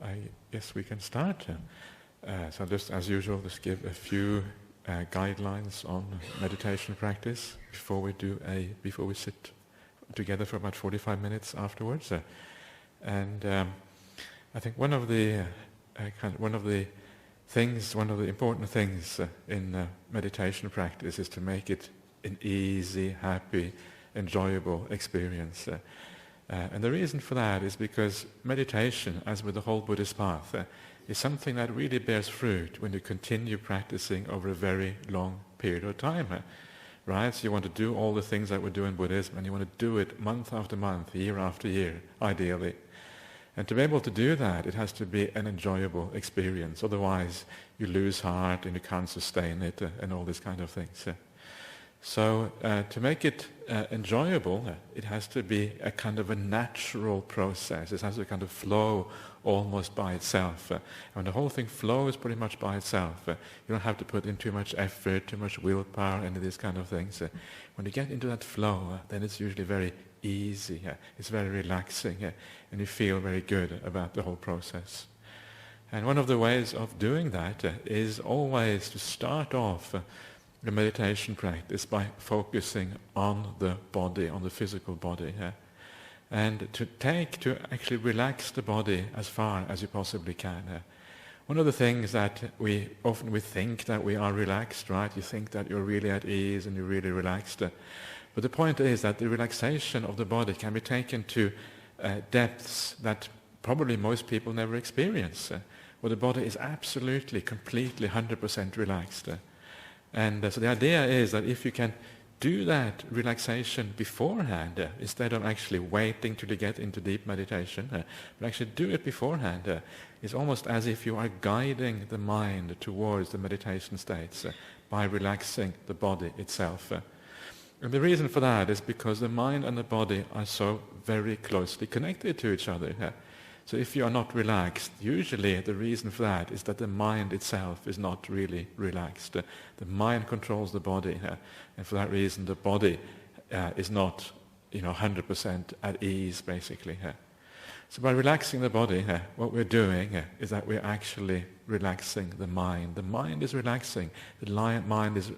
I guess we can start. So just as usual, just give a few guidelines on meditation practice before we sit together for about 45 minutes afterwards. I think one of the important things in meditation practice is to make it an easy, happy, enjoyable experience. And the reason for that is because meditation, as with the whole Buddhist path, is something that really bears fruit when you continue practicing over a very long period of time. Right? So you want to do all the things that we do in Buddhism, and you want to do it month after month, year after year, ideally. And to be able to do that, it has to be an enjoyable experience. Otherwise, you lose heart and you can't sustain it and all these kind of things. So to make it enjoyable, it has to be a kind of a natural process. It has to kind of flow almost by itself. And the whole thing flows pretty much by itself. You don't have to put in too much effort, too much willpower, any of these kind of things. When you get into that flow, then it's usually very easy. It's very relaxing, and you feel very good about the whole process. And one of the ways of doing that is always to start off the meditation practice by focusing on the body, on the physical body, and to actually relax the body as far as you possibly can. One of the things that we think that we are relaxed, right? You think that you're really at ease and you're really relaxed. But the point is that the relaxation of the body can be taken to depths that probably most people never experience, where the body is absolutely, completely, 100% relaxed. And so the idea is that if you can do that relaxation beforehand, instead of actually waiting till you get into deep meditation, but actually do it beforehand, it's almost as if you are guiding the mind towards the meditation states by relaxing the body itself. And the reason for that is because the mind and the body are so very closely connected to each other. So if you are not relaxed, usually the reason for that is that the mind itself is not really relaxed. The mind controls the body, and for that reason the body is not 100% at ease, basically. So by relaxing the body, what we're doing is that we're actually relaxing the mind. The mind is relaxing. The mind is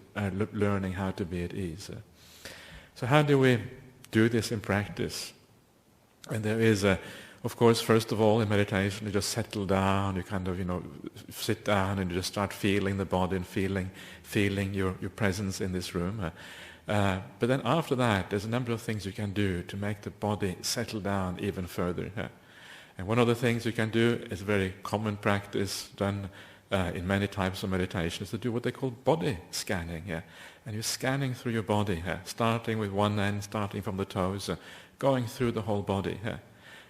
learning how to be at ease. So how do we do this in practice? And there is of course, first of all, in meditation, you just settle down, you kind of, sit down and you just start feeling the body and feeling your presence in this room. But then after that, there's a number of things you can do to make the body settle down even further. And one of the things you can do is a very common practice done in many types of meditation, is to do what they call body scanning. And you're scanning through your body, starting with one end, starting from the toes, going through the whole body.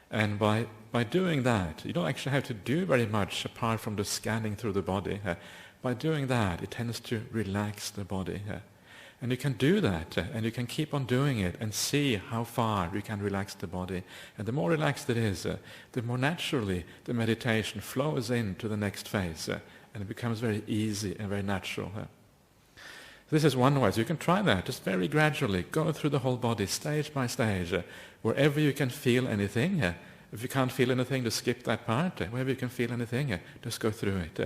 And by doing that, you don't actually have to do very much apart from the scanning through the body. By doing that, it tends to relax the body. And you can do that, and you can keep on doing it and see how far you can relax the body. And the more relaxed it is, the more naturally the meditation flows into the next phase, and it becomes very easy and very natural. This is one way. So you can try that, just very gradually, go through the whole body, stage by stage, wherever you can feel anything. If you can't feel anything, just skip that part. Wherever you can feel anything, just go through it.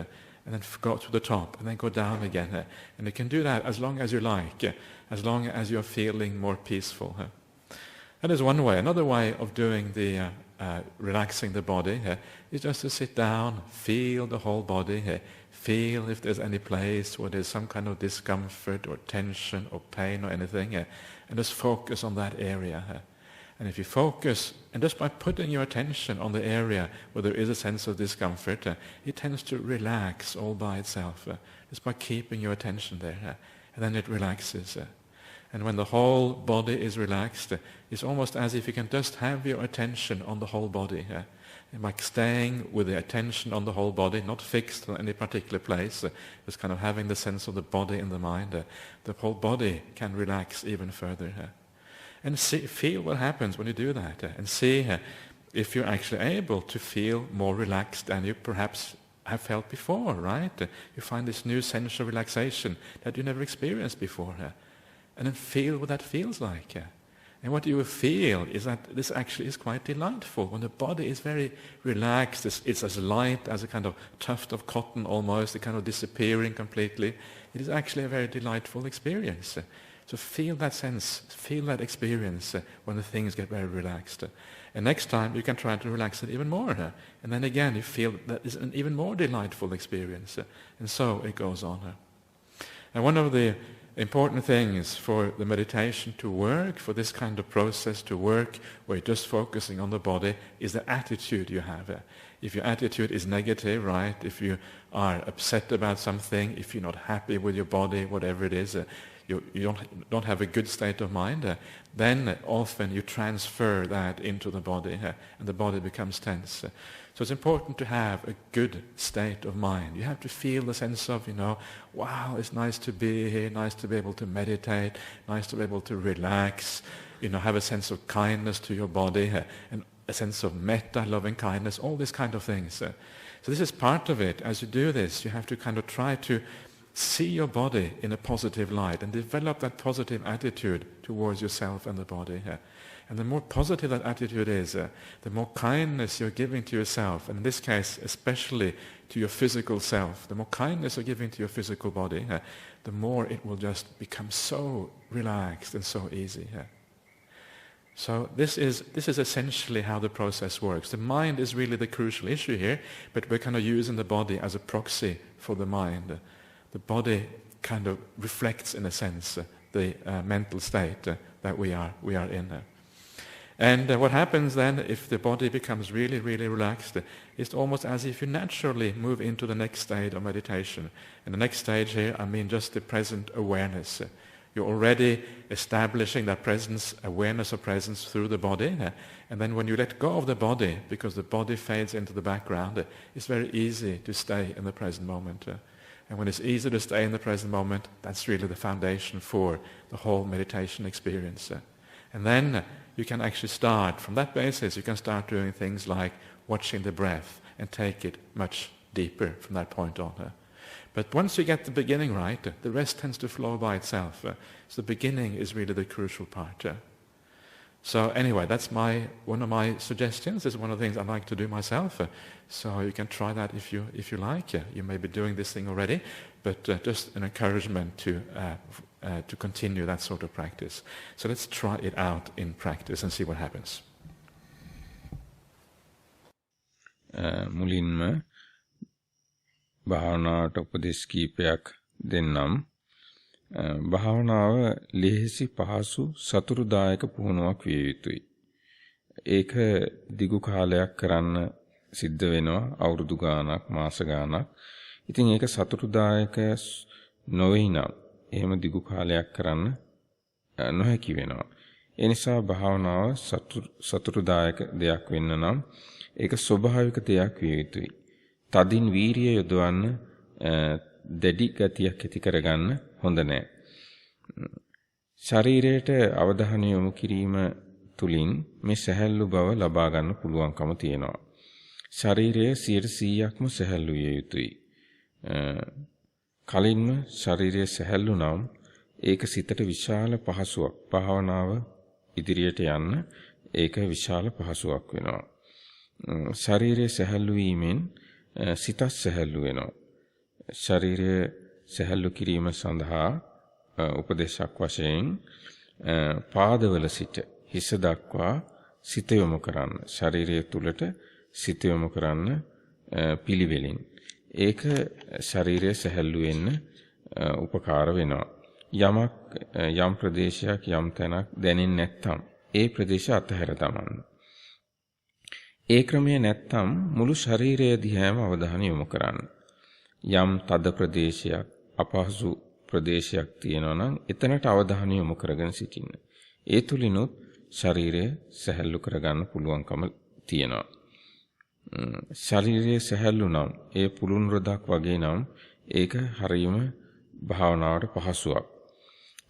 And then go to the top, and then go down again. And you can do that as long as you like, as long as you're feeling more peaceful. That is one way. Another way of doing the relaxing the body is just to sit down, feel the whole body, feel if there's any place where there's some kind of discomfort or tension or pain or anything, and just focus on that area. And if you focus, and just by putting your attention on the area where there is a sense of discomfort, it tends to relax all by itself, just by keeping your attention there. And then it relaxes. And when the whole body is relaxed, it's almost as if you can just have your attention on the whole body. And by staying with the attention on the whole body, not fixed on any particular place, just kind of having the sense of the body in the mind, the whole body can relax even further. And feel what happens when you do that, and see if you're actually able to feel more relaxed than you perhaps have felt before, right? You find this new sense of relaxation that you never experienced before. And then feel what that feels like. And what you will feel is that this actually is quite delightful. When the body is very relaxed, it's as light as a kind of tuft of cotton almost, kind of disappearing completely. It is actually a very delightful experience. So feel that sense, feel that experience when the things get very relaxed. And next time you can try to relax it even more. And then again you feel that is an even more delightful experience. And so it goes on. And one of the important things for the meditation to work, for this kind of process to work, where you're just focusing on the body, is the attitude you have. If your attitude is negative, right, if you are upset about something, if you're not happy with your body, whatever it is, you don't have a good state of mind, then often you transfer that into the body, and the body becomes tense. So it's important to have a good state of mind. You have to feel the sense of, wow, it's nice to be here, nice to be able to meditate, nice to be able to relax, have a sense of kindness to your body, and a sense of metta, loving kindness, all these kind of things. So this is part of it. As you do this, you have to kind of try to see your body in a positive light and develop that positive attitude towards yourself and the body. And the more positive that attitude is, the more kindness you're giving to yourself, and in this case especially to your physical self, the more kindness you're giving to your physical body, the more it will just become so relaxed and so easy. So this is essentially how the process works. The mind is really the crucial issue here, but we're kind of using the body as a proxy for the mind. The body kind of reflects, in a sense, the mental state that we are in. And what happens then, if the body becomes really, really relaxed, it's almost as if you naturally move into the next stage of meditation. And the next stage here, I mean just the present awareness. You're already establishing that presence, awareness of presence through the body. And then when you let go of the body, because the body fades into the background, it's very easy to stay in the present moment. And when it's easy to stay in the present moment, that's really the foundation for the whole meditation experience. And then you can actually start, from that basis, you can start doing things like watching the breath and take it much deeper from that point on. But once you get the beginning right, the rest tends to flow by itself. So the beginning is really the crucial part. So anyway, that's one of my suggestions. It's one of the things I like to do myself. So you can try that if you like. You may be doing this thing already, but just an encouragement to continue that sort of practice. So let's try it out in practice and see what happens. මුලින්ම භාවනාවට උපදෙස් කීපයක් දෙන්නම්. භාවනාව ලෙහෙසි පහසු සතුටුදායක පුහුණුවක් විය යුතුයි. ඒක දිගු කාලයක් කරන්න සිද්ධ වෙනවා, අවුරුදු ගාණක්, මාස ගාණක්. ඉතින් ඒක සතුටුදායක නොවේ නම් එහෙම දිගු කාලයක් කරන්න නොහැකි වෙනවා. ඒ නිසා භාවනාව සතුටුදායක දෙයක් වෙන්න නම් ඒක ස්වභාවික දෙයක් විය යුතුයි. තදින් වීරිය යොදවන්න, දැඩි ගතියක් ඇති කරගන්න හොඳ නැහැ. ශරීරයට අවධානය යොමු කිරීම තුලින් මේ සැහැල්ලු බව ලබා ගන්න පුළුවන්කම තියෙනවා. ශරීරය 100%ක්ම සැහැල්ලු විය යුතුයි. කලින්ම ශරීරය සැහැල්ලු නම් ඒක සිතට විශාල පහසුවක්. භාවනාව ඉදිරියට යන්න ඒක විශාල පහසුවක් වෙනවා. ශරීරය සැහැල්ලු වීමෙන් සිතත් සැහැල්ලු වෙනවා. ශරීරය සැහැල්ලු කිරීම සඳහා උපදේශක් වශයෙන් පාදවල සිට හිස දක්වා සිත යොමු කරන්න. ශරීරය තුලට සිත යොමු කරන්න පිළිවෙලින්. ඒක ශරීරය සැහැල්ලු වෙන්න උපකාර වෙනවා. යම් ප්‍රදේශයක් යම් තැනක් දැනෙන්නේ නැත්නම් ඒ ප්‍රදේශය අතහැර දමන්න. ඒ ක්‍රමය නැත්නම් මුළු ශරීරය දිහාම අවධානය යොමු කරන්න. යම් තද ප්‍රදේශයක්, අපහසු ප්‍රදේශයක් තියෙනවා නම් එතනට අවධානය යොමු කරගෙන සිටින්න. ඒ තුලිනුත් ශරීරය සැහැල්ලු කරගන්න පුළුවන්කම තියෙනවා. ශරීරය සැහැල්ලු නම් ඒ පුළුන් රොදක් වගේ නම් ඒක හරියම භාවනාවට පහසුවක්.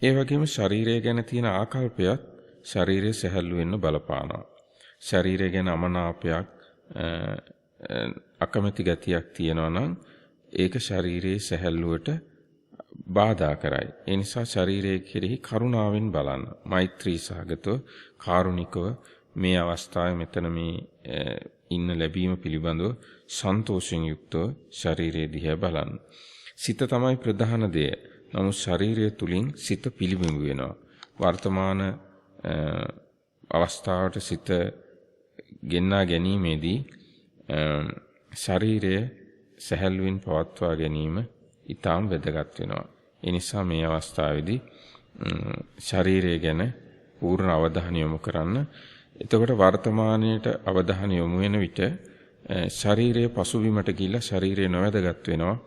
ඒ වගේම ශරීරය ගැන තියෙන ආකල්පයත් ශරීරය සැහැල්ලු වෙන්න බලපානවා. ශරීරය ගැන අමනාපයක්, අකමැති ගතියක් තියෙනවා නම් ඒක ශරීරයේ සැහැල්ලුවට බාධා කරයි. ඒ නිසා ශරීරයේ කෙරෙහි කරුණාවෙන් බලන්න. මෛත්‍රී සහගතව කාරුණිකව මේ අවස්ථාවේ මෙතන මේ ඉන්න ලැබීම පිළිබඳව සන්තෝෂයෙන් යුක්තව ශරීරයේ දිහා බලන්න. සිත තමයි ප්‍රධාන දේ. නමුත් ශරීරය තුලින් සිත පිළිබිඹු වෙනවා. වර්තමාන අවස්ථාවට සිත ගෙන්නා ගැනීමේදී ශරීරය සැහැල්ලුවෙන් පවත්වා ගැනීම ඊටාම් වැදගත් වෙනවා. ඒ නිසා මේ අවස්ථාවේදී ශරීරය ගැන පූර්ණ අවධානය යොමු කරන්න. එතකොට වර්තමානයේට අවධානය යොමු වෙන විට ශරීරයේ පසුබිමට ගිහිල්ලා ශරීරය නොවැදගත් වෙනවා.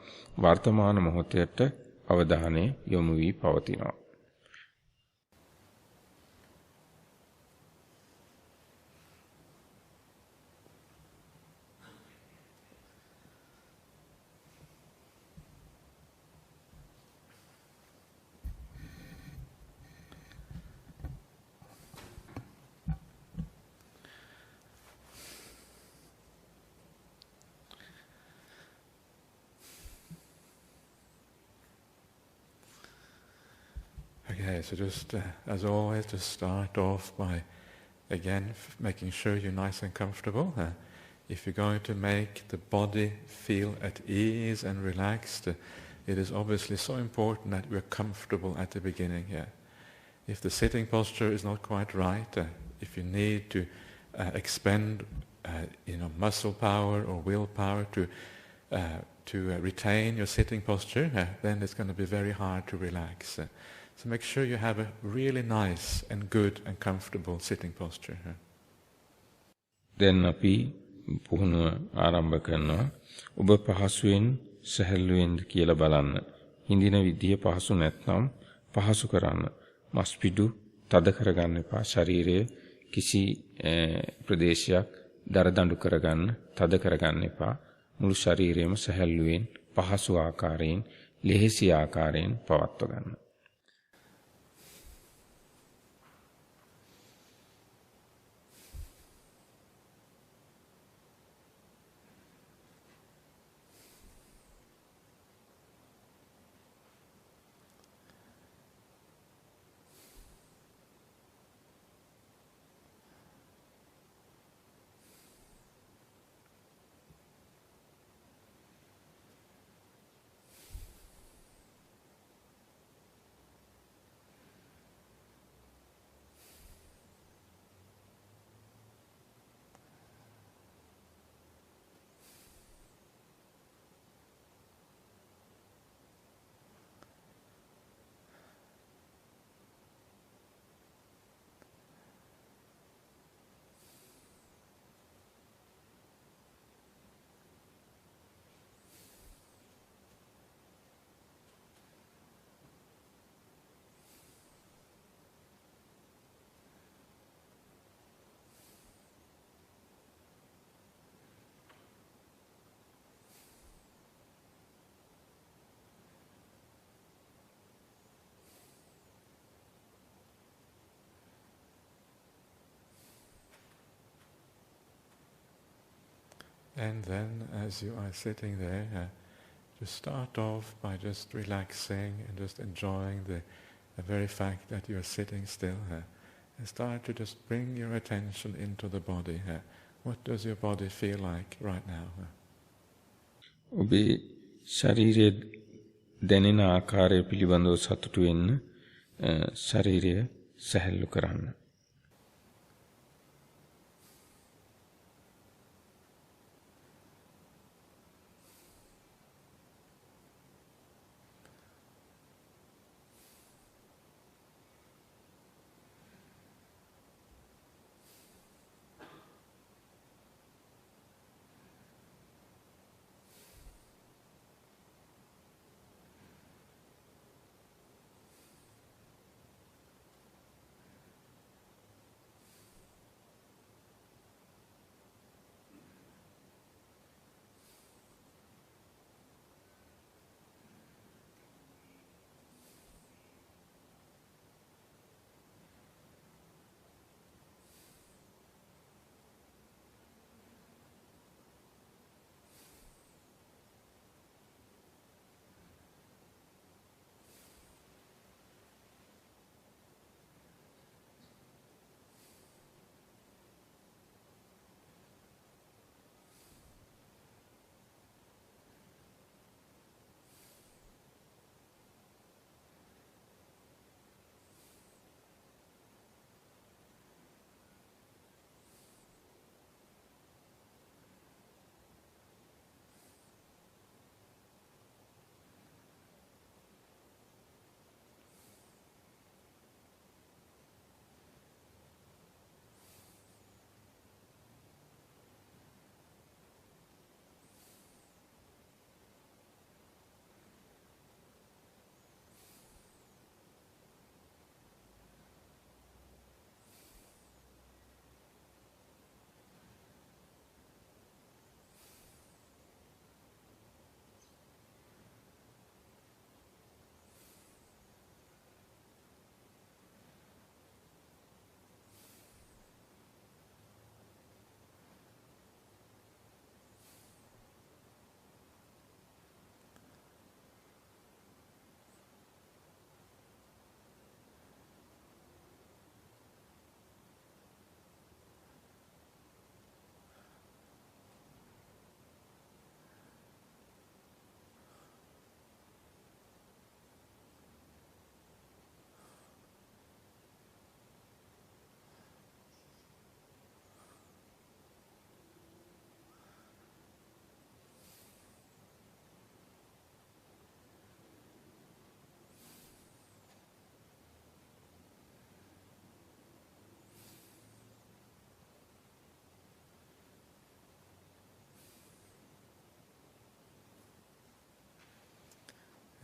වර්තමාන මොහොතේට අවධානය යොමු වී පවතිනවා. Okay, so just as always, just start off by again making sure you're nice and comfortable. If you're going to make the body feel at ease and relaxed, it is obviously so important that we're comfortable at the beginning here. If the sitting posture is not quite right, if you need to expend muscle power or willpower to retain your sitting posture, then it's going to be very hard to relax. So make sure you have a really nice and good and comfortable sitting posture. දැන් අපි පුහුණුව ආරම්භ කරනවා. ඔබ පහසුවෙන් සැහැල්ලුවෙන්ද කියලා බලන්න. හිඳින විදිය පහසු නැත්නම් පහසු කරන්න. මස්පිඩු තද කරගන්න එපා. ශරීරයේ කිසි ප්‍රදේශයක් දරදඬු කරගන්න, තද කරගන්න එපා. මුළු ශරීරයම සැහැල්ලුවෙන් පහසු ආකාරයෙන්, ලෙහෙසි ආකාරයෙන් පවත්වා ගන්න. And then as you are sitting there, just start off by just relaxing and just enjoying the very fact that you're sitting still. And start to just bring your attention into the body. What does your body feel like right now? ඔබේ ශරීරයේ දැනෙන ආකාරය පිළිබඳව සතුටු වෙන්න ශරීරය සැහැල්ලු කරන්න.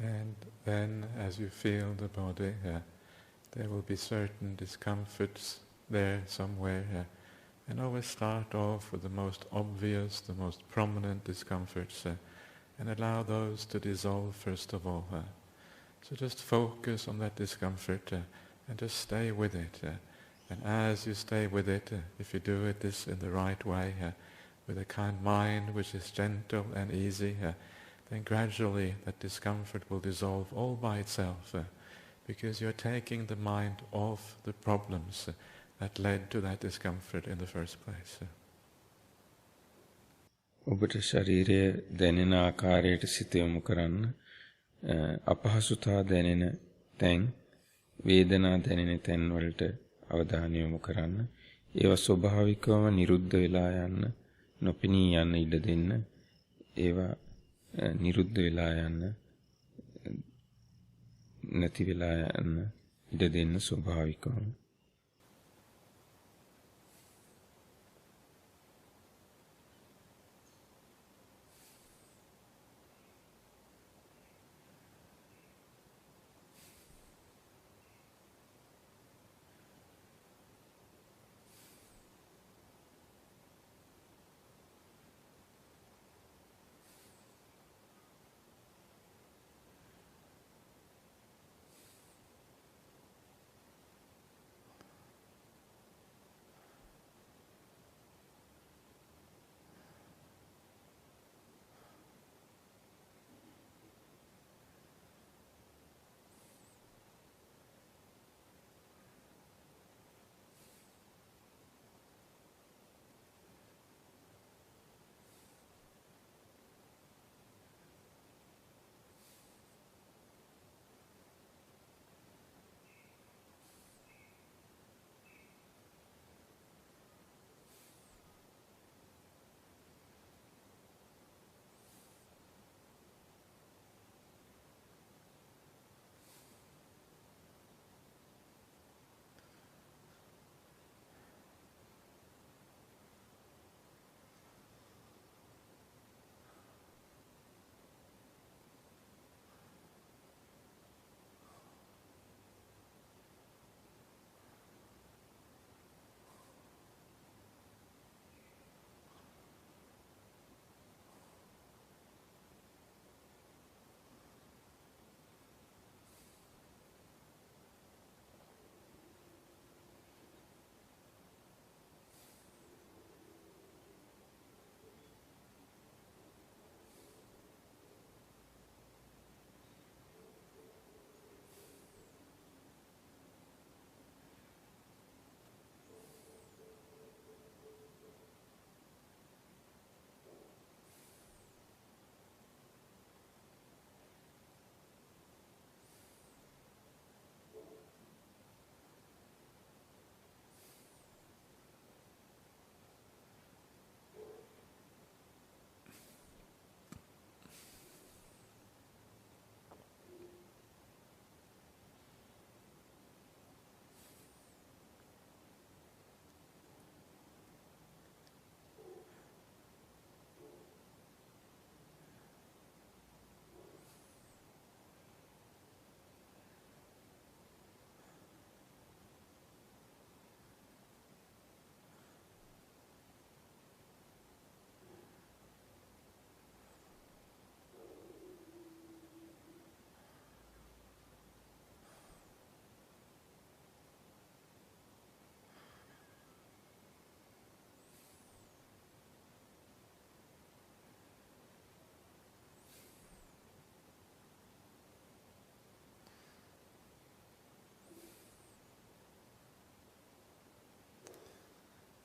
And then as you feel the body, there will be certain discomforts there somewhere. And always start off with the most obvious, the most prominent discomforts, and allow those to dissolve first of all. So just focus on that discomfort and just stay with it. And as you stay with it, if you do it this in the right way, with a kind mind which is gentle and easy, then gradually that discomfort will dissolve all by itself, because you're taking the mind off the problems that led to that discomfort in the first place. ඔබට ශරීරයේ දැනෙන ආකාරයට සිත යොමු කරන්න, අපහසුතා දැනෙන තැන්, වේදනා දැනෙන තැන් වලට අවධානය යොමු කරන්න. ඒවා ස්වභාවිකවම නිරුද්ධ වෙලා යන්න, නොපෙනී යන්න ඉඩ දෙන්න. ඒවා නිරුද්ධ වෙලා යන්න, නැති වෙලා යන්න ඉඩ දෙන්න ස්වභාවිකවම.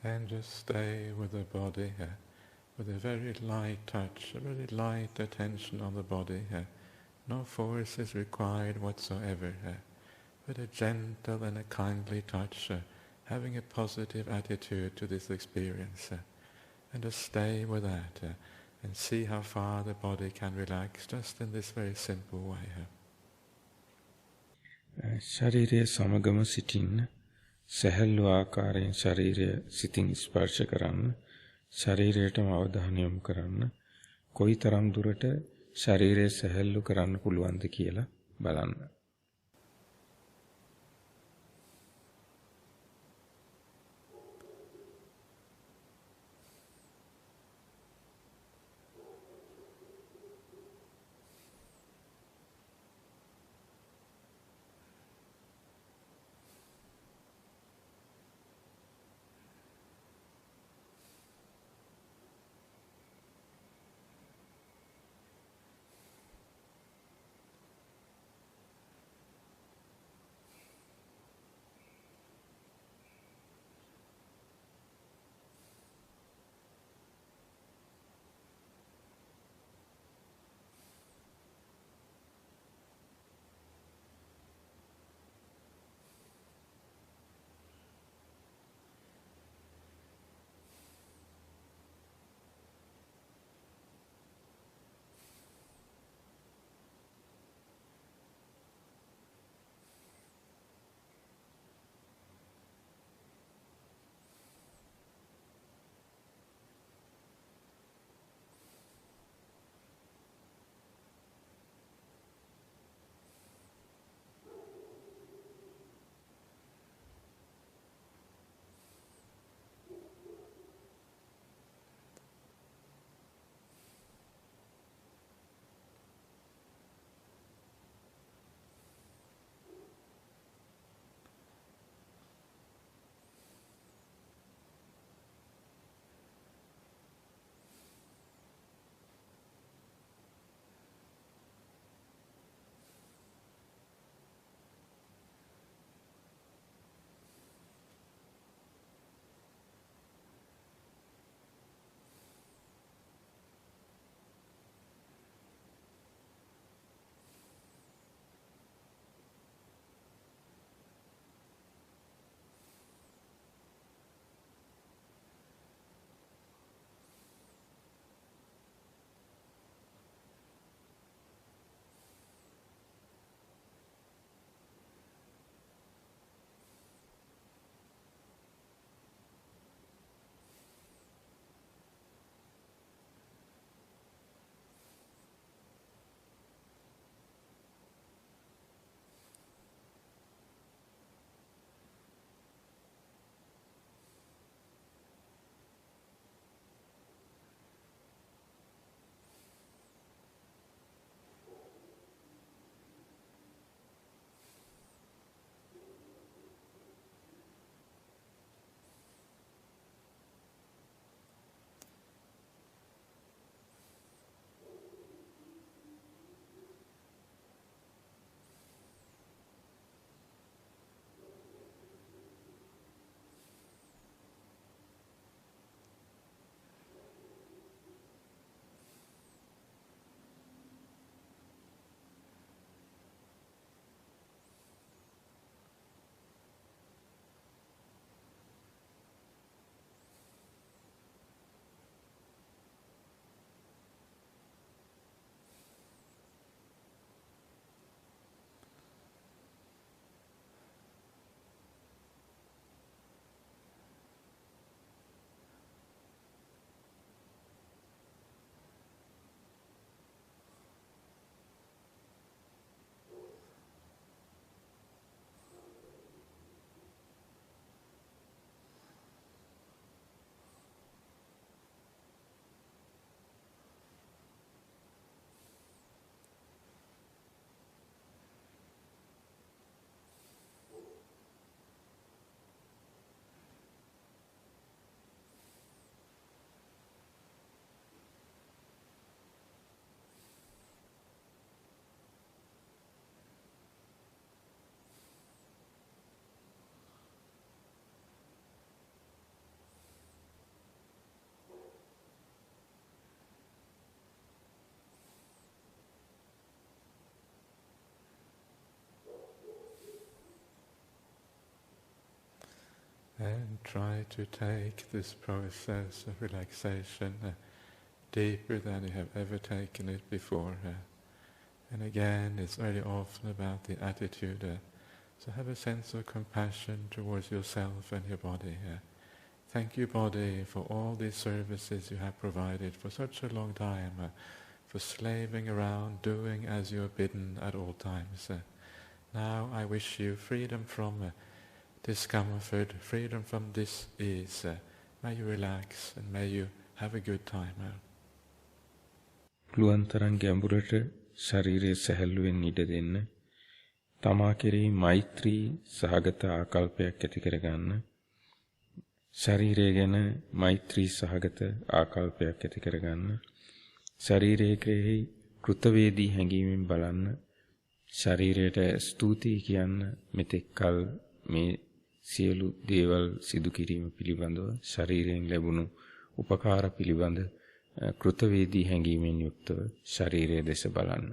And just stay with the body, with a very light touch, a very light attention on the body. No force is required whatsoever, but a gentle and a kindly touch, having a positive attitude to this experience. And just stay with that and see how far the body can relax just in this very simple way. ශරීරයේ සමගම සිටින්න, සැහැල්ලු ආකාරයෙන් ශරීරය සිතින් ස්පර්ශ කරන්න, ශරීරයටම අවධානය යොමු කරන්න, කොයිතරම් දුරට ශරීරය සැහැල්ලු කරන්න පුළුවන්ද කියලා බලන්න. And try to take this process of relaxation deeper than you have ever taken it before. And again, it's very often about the attitude. So have a sense of compassion towards yourself and your body. Thank you, body, for all these services you have provided for such a long time, for slaving around, doing as you are bidden at all times. Now I wish you freedom from discomfort, freedom from dis-ease. May you relax and may you have a good time. පුළුවන් තරම් ගැඹුරට ශරීරයේ සැහැල්ලුවෙන් ඉඩ දෙන්න. තමා කෙරෙහි මෛත්‍රී සහගත ආකල්පයක් ඇති කරගන්න. ශරීරය ගැන මෛත්‍රී සහගත ආකල්පයක් ඇති කරගන්න. ශරීරය කෙරෙහි කෘතවේදී හැඟීමෙන් බලන්න. ශරීරයට ස්තුතියි කියන්න. මෙතෙක් කල මේ සියලු දේවල් සිදු කිරීම පිළිබඳව ශරීරයෙන් ලැබුණු උපකාර පිළිබඳ කෘතවේදී හැඟීමෙන් යුක්තව ශරීරය දෙස බලන්න.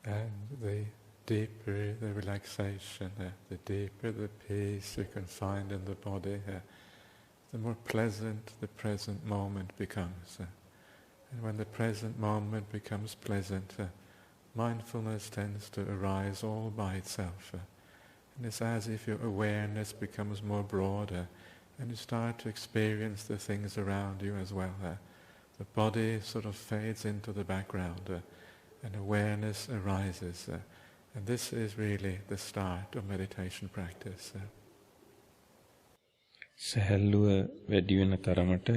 And the deeper the relaxation, the deeper the peace you can find in the body, the more pleasant the present moment becomes. And when the present moment becomes pleasant, mindfulness tends to arise all by itself. And it's as if your awareness becomes more broader and you start to experience the things around you as well. The body sort of fades into the background and awareness arises. And this is really the start of meditation practice. සැහැල්ලුව වැඩි වෙන තරමට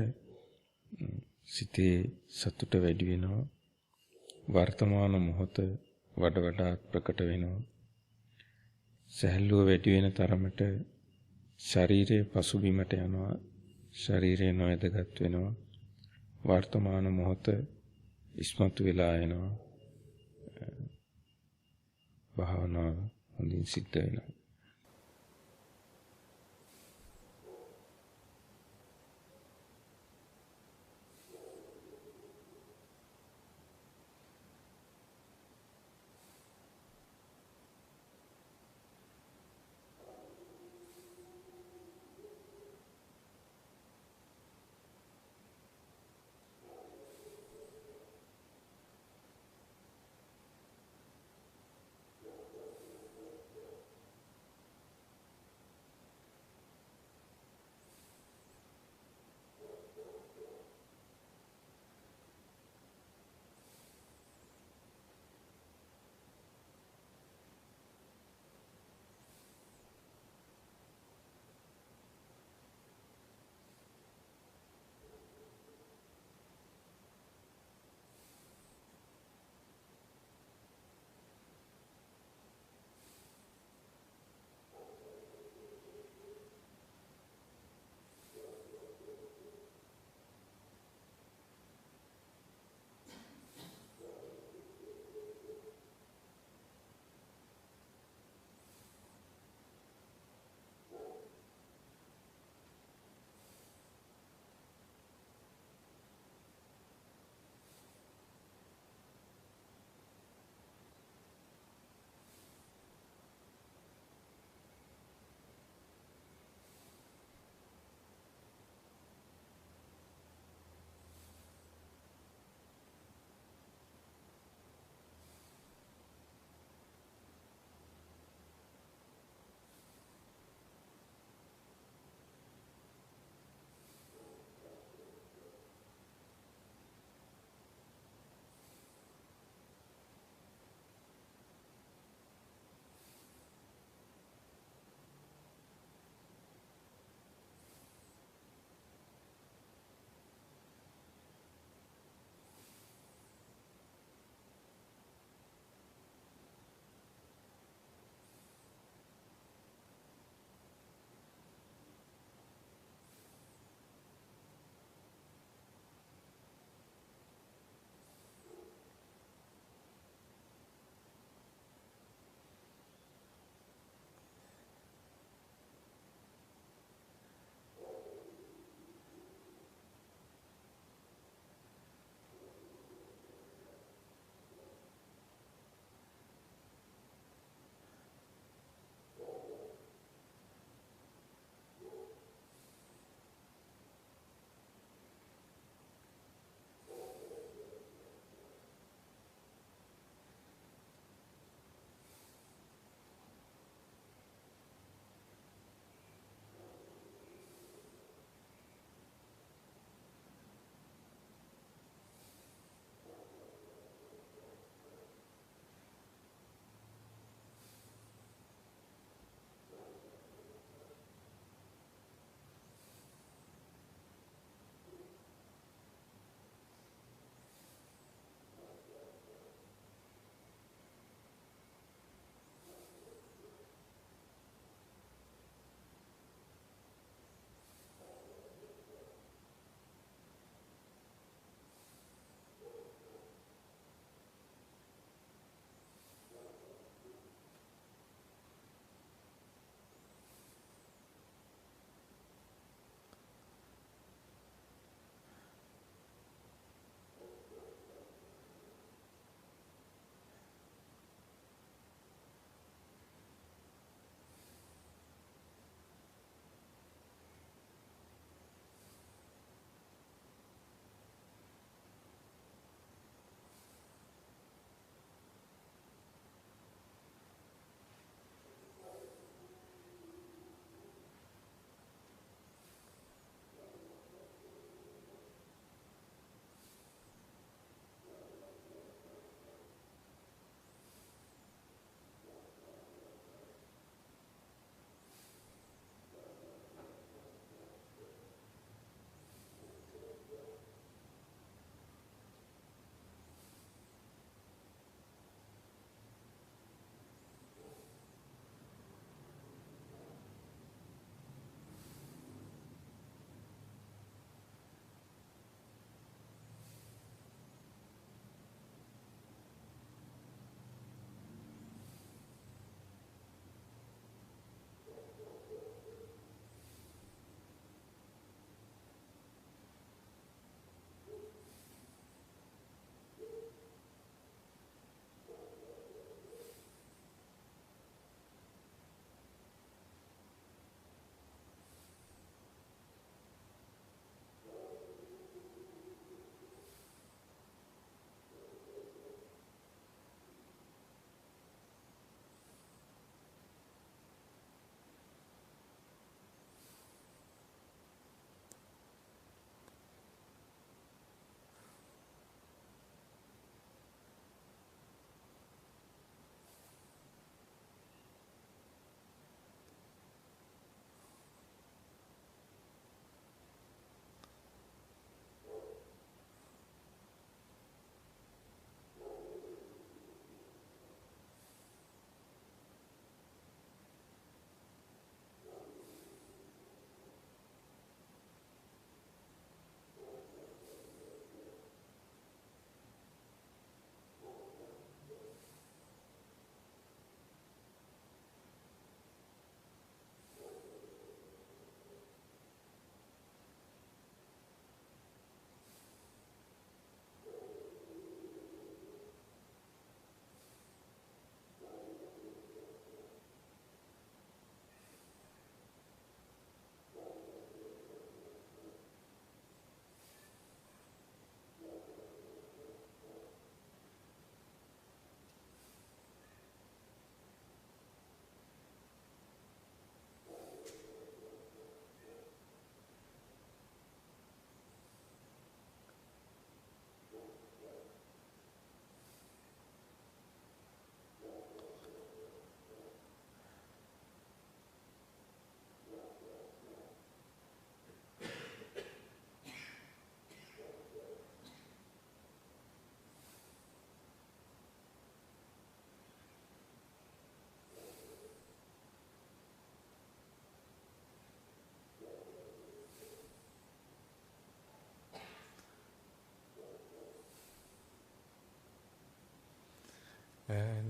සිතේ සතුට වැඩි වෙනවා. වර්තමාන මොහොත වඩ වඩාත් ප්‍රකට වෙනවා. සැහැල්ලුව වැඩි වෙන තරමට ශරීරයේ පසුබිමට යනවා. ශරීරය නොවැදගත් වෙනවා. වර්තමාන මොහොත ඉස්මතු වෙලා එනවා. භාවනාව හොඳින් සිද්ධ වෙනවා.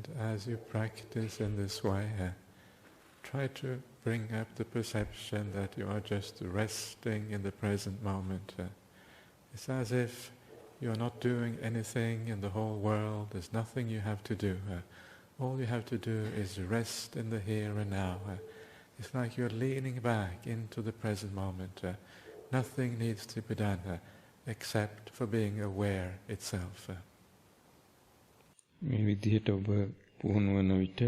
And as you practice in this way, try to bring up the perception that you are just resting in the present moment. It's as if you're not doing anything in the whole world. There's nothing you have to do. All you have to do is rest in the here and now. It's like you're leaning back into the present moment. Nothing needs to be done except for being aware itself. මේ විදිහට ඔබ පුහුණු වන විට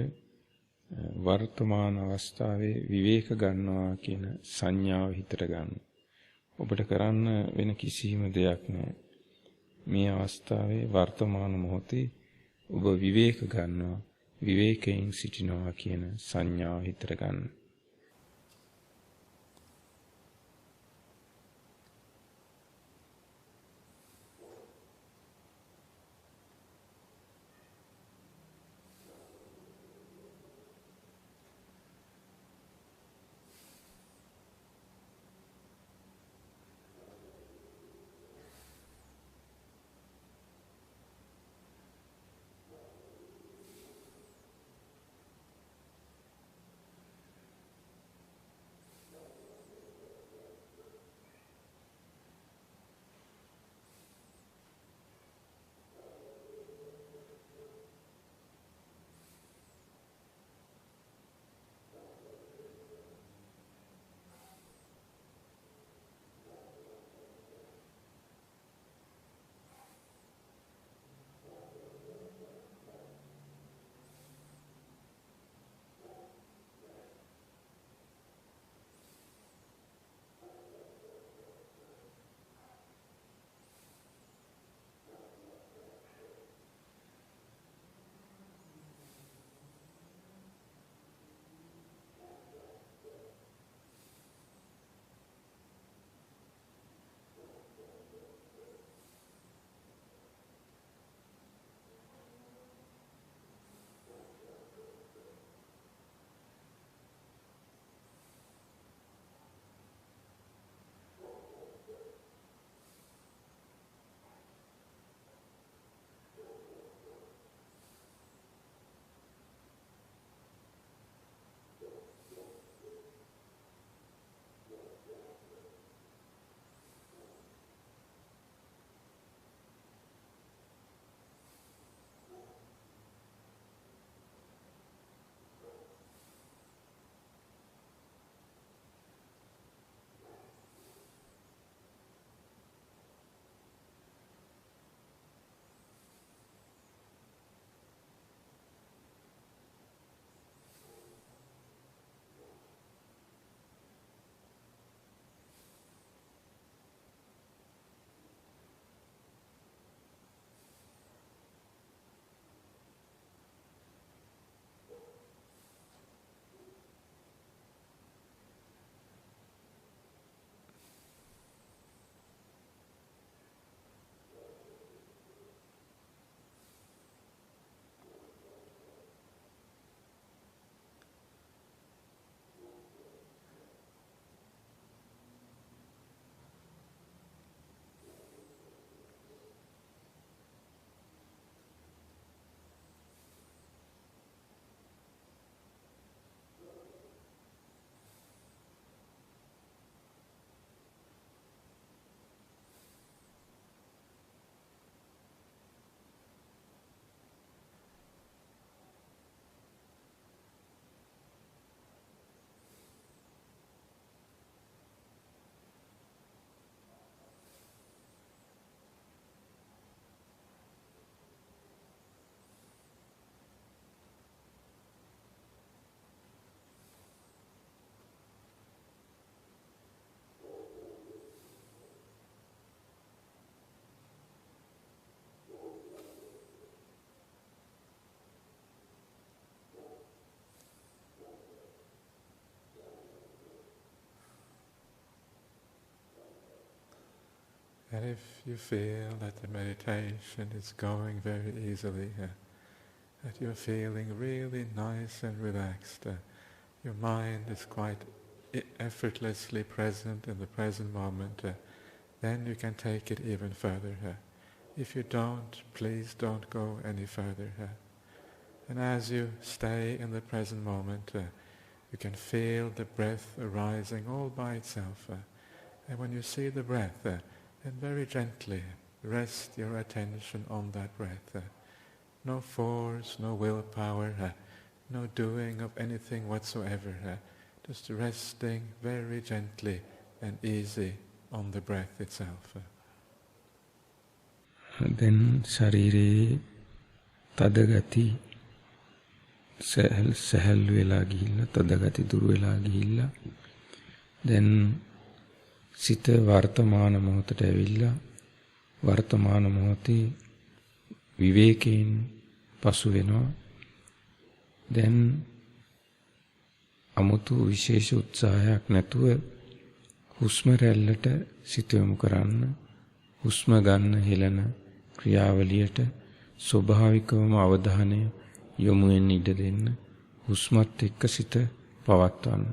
වර්තමාන අවස්ථාවේ විවේක ගන්නවා කියන සංඥාව හිතට ගන්න. ඔබට කරන්න වෙන කිසිම දෙයක් නැහැ. මේ අවස්ථාවේ වර්තමාන මොහොතේ ඔබ විවේක ගන්නවා, විවේකයෙන් සිටිනවා කියන සංඥාව හිතට ගන්න. And if you feel that the meditation is going very easily, that you're feeling really nice and relaxed, your mind is quite effortlessly present in the present moment, then you can take it even further. If you don't, please don't go any further. And as you stay in the present moment, you can feel the breath arising all by itself. And when you see the breath, then very gently rest your attention on that breath. No force, no willpower, no doing of anything whatsoever. Just resting very gently and easy on the breath itself. Then ශරීරයේ තද ගති සැහැල්ලු වෙලා ගිහිල්ලා තද ගති දුර වෙලා ගිහිල්ලා දැන් සිත වර්තමාන මොහොතට ඇවිල්ලා වර්තමාන මොහොතේ විවේකයෙන් පසු වෙනවා. දැන් අමුතු විශේෂ උත්සාහයක් නැතුව හුස්ම රැල්ලට සිත යොමු කරන්න. හුස්ම ගන්න හෙලන ක්‍රියාවලියට ස්වභාවිකවම අවධානය යොමු වෙන්න ඉඩ දෙන්න. හුස්මත් එක්ක සිත පවත්වන්න.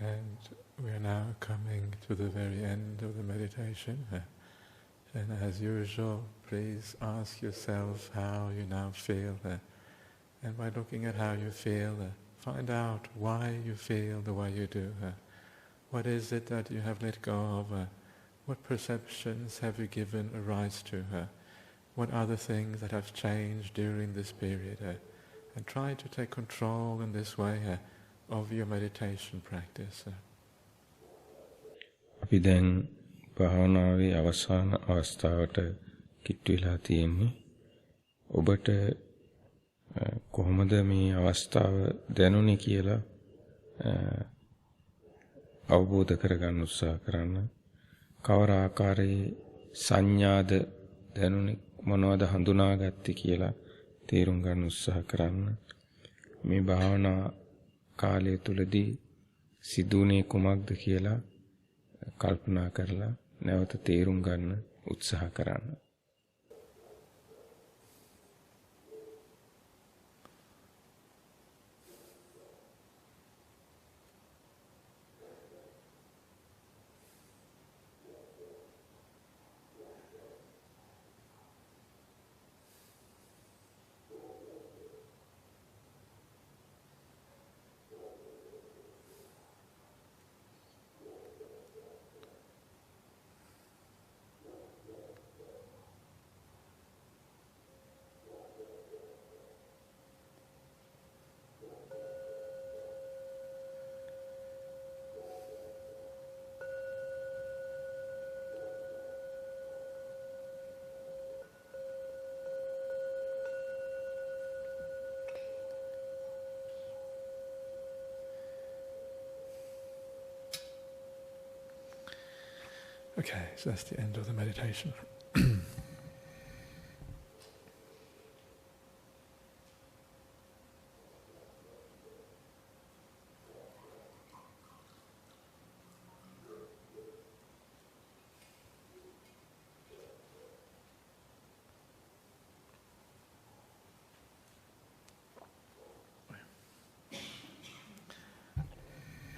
And we are now coming to the very end of the meditation. And as usual, please ask yourself how you now feel. And by looking at how you feel, find out why you feel the way you do. What is it that you have let go of? What perceptions have you given a rise to? What are the things that have changed during this period? And try to take control in this way of your meditation practice. අපි දැන් භාවනාවේ අවසාන අවස්ථාවට කිට්ටු වෙලා තියෙන්නේ. ඔබට කොහොමද මේ අවස්ථාව දැනුනේ කියලා අවබෝධ කරගන්න උත්සාහ කරන්න. කවර ආකාරයේ සංඥාද දැනුනේ, මොනවද හඳුනාගත්තේ කියලා තේරුම් ගන්න උත්සාහ කරන්න. මේ භාවනා කාලය තුලදී සිදුුනේ කුමක්ද කියලා කල්පනා කරලා නැවත තේරුම් ගන්න උත්සාහ කරන්න. Okay, so that's the end of the meditation.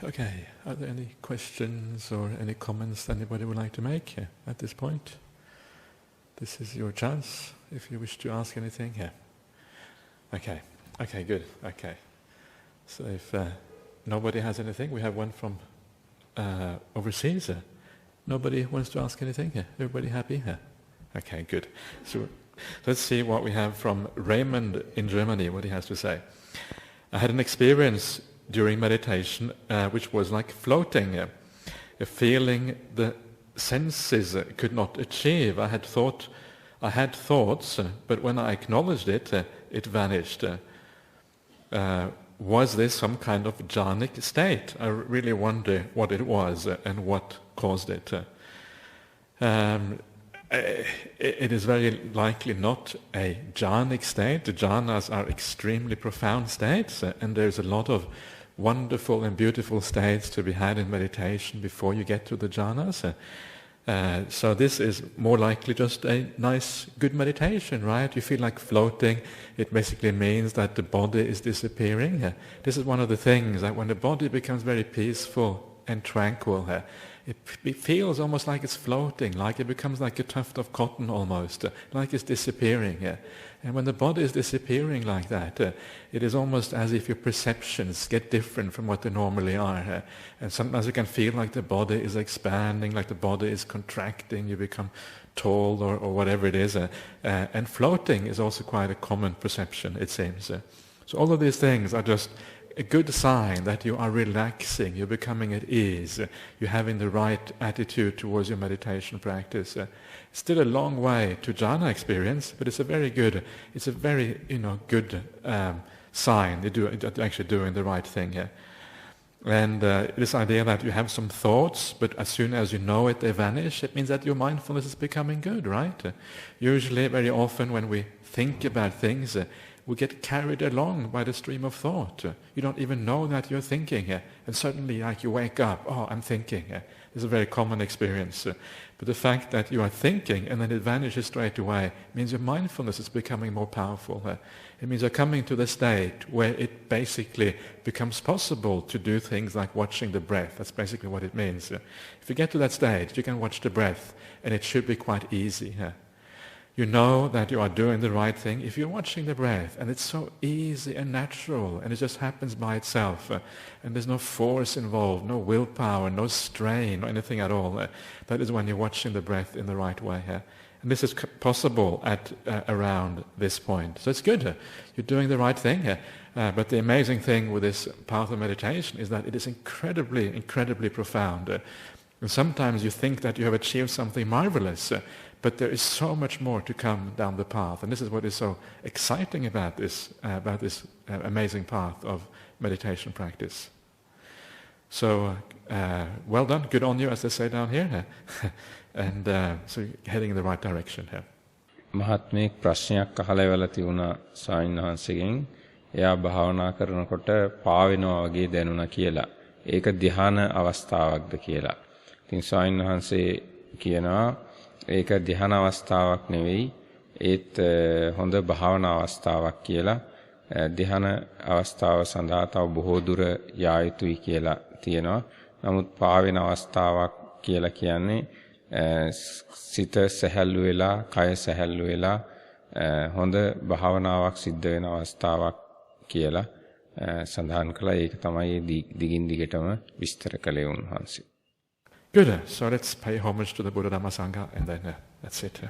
Okay, are there any questions or any comments that anybody would like to make at this point? This is your chance, if you wish to ask anything here. Okay, good, okay. So if nobody has anything, we have one from overseas. Nobody wants to ask anything here? Everybody happy here? Okay, good. So let's see what we have from Raymond in Germany, what he has to say. I had an experience during meditation, which was like floating, a feeling the senses could not achieve. I had thoughts, but when I acknowledged it, it vanished. Was this some kind of jhanic state? I really wonder what it was and what caused it. It is very likely not a jhanic state. The jhanas are extremely profound states, and there's a lot of wonderful and beautiful states to be had in meditation before you get to the jhanas. So this is more likely just a nice, good meditation, right? You feel like floating. It basically means that the body is disappearing. This is one of the things, that when the body becomes very peaceful and tranquil, it feels almost like it's floating, like it becomes like a tuft of cotton almost, like it's disappearing. And when the body is disappearing like that, it is almost as if your perceptions get different from what they normally are. And sometimes you can feel like the body is expanding, like the body is contracting, you become tall or whatever it is. And floating is also quite a common perception, it seems. So all of these things are just a good sign that you are relaxing, you're becoming at ease, you're having the right attitude towards your meditation practice. Still a long way to jhana experience, but it's a very good good sign that you're actually doing the right thing here. And this idea that you have some thoughts, but as soon as you know it, they vanish, it means that your mindfulness is becoming good, right? Usually, very often when we think about things, we get carried along by the stream of thought. You don't even know that you're thinking, and suddenly like you wake up, oh, I'm thinking. is a very common experience. But the fact that you are thinking and then it vanishes straight away means your mindfulness is becoming more powerful. It means you're coming to the state where it basically becomes possible to do things like watching the breath. That's basically what it means. If you get to that state, you can watch the breath, and it should be quite easy. You know that you are doing the right thing if you're watching the breath, and it's so easy and natural, and it just happens by itself, and there's no force involved, no willpower, no strain, or anything at all. That is when you're watching the breath in the right way. And this is possible at around this point. So it's good. You're doing the right thing. But the amazing thing with this path of meditation is that it is incredibly, incredibly profound. And sometimes you think that you have achieved something marvelous, but there is so much more to come down the path. And this is what is so exciting about this amazing path of meditation practice. So, well done, good on you, as they say down here. And so you're heading in the right direction here. මහත්මයෙක් ප්‍රශ්නයක් අහලා ඉවරලා තියුණා ස්වාමීන් වහන්සේගෙන්. එයා භාවනා කරනකොට පාවෙනවා වගේ දැනුණා කියලා. ඒක ධ්‍යාන අවස්ථාවක්ද කියලා. ඉතින් ස්වාමීන් වහන්සේ කියනවා ඒක ධ්‍යාන අවස්ථාවක් නෙවෙයි. ඒත් හොඳ භාවනා අවස්ථාවක් කියලා. ධ්‍යාන අවස්ථාව සඳහා තව බොහෝ දුර යා යුතුයි කියලා තියෙනවා. නමුත් පාවෙන අවස්ථාවක් කියලා කියන්නේ සිත සැහැල්ලු වෙලා, කය සැහැල්ලු වෙලා හොඳ භාවනාවක් සිද්ධ වෙන අවස්ථාවක් කියලා සඳහන් කළා. ඒක තමයි දිගින් දිගටම විස්තර කළේ උන්වහන්සේ. Good. So let's pay homage to the Buddha Dhamma Sangha, and then that's it.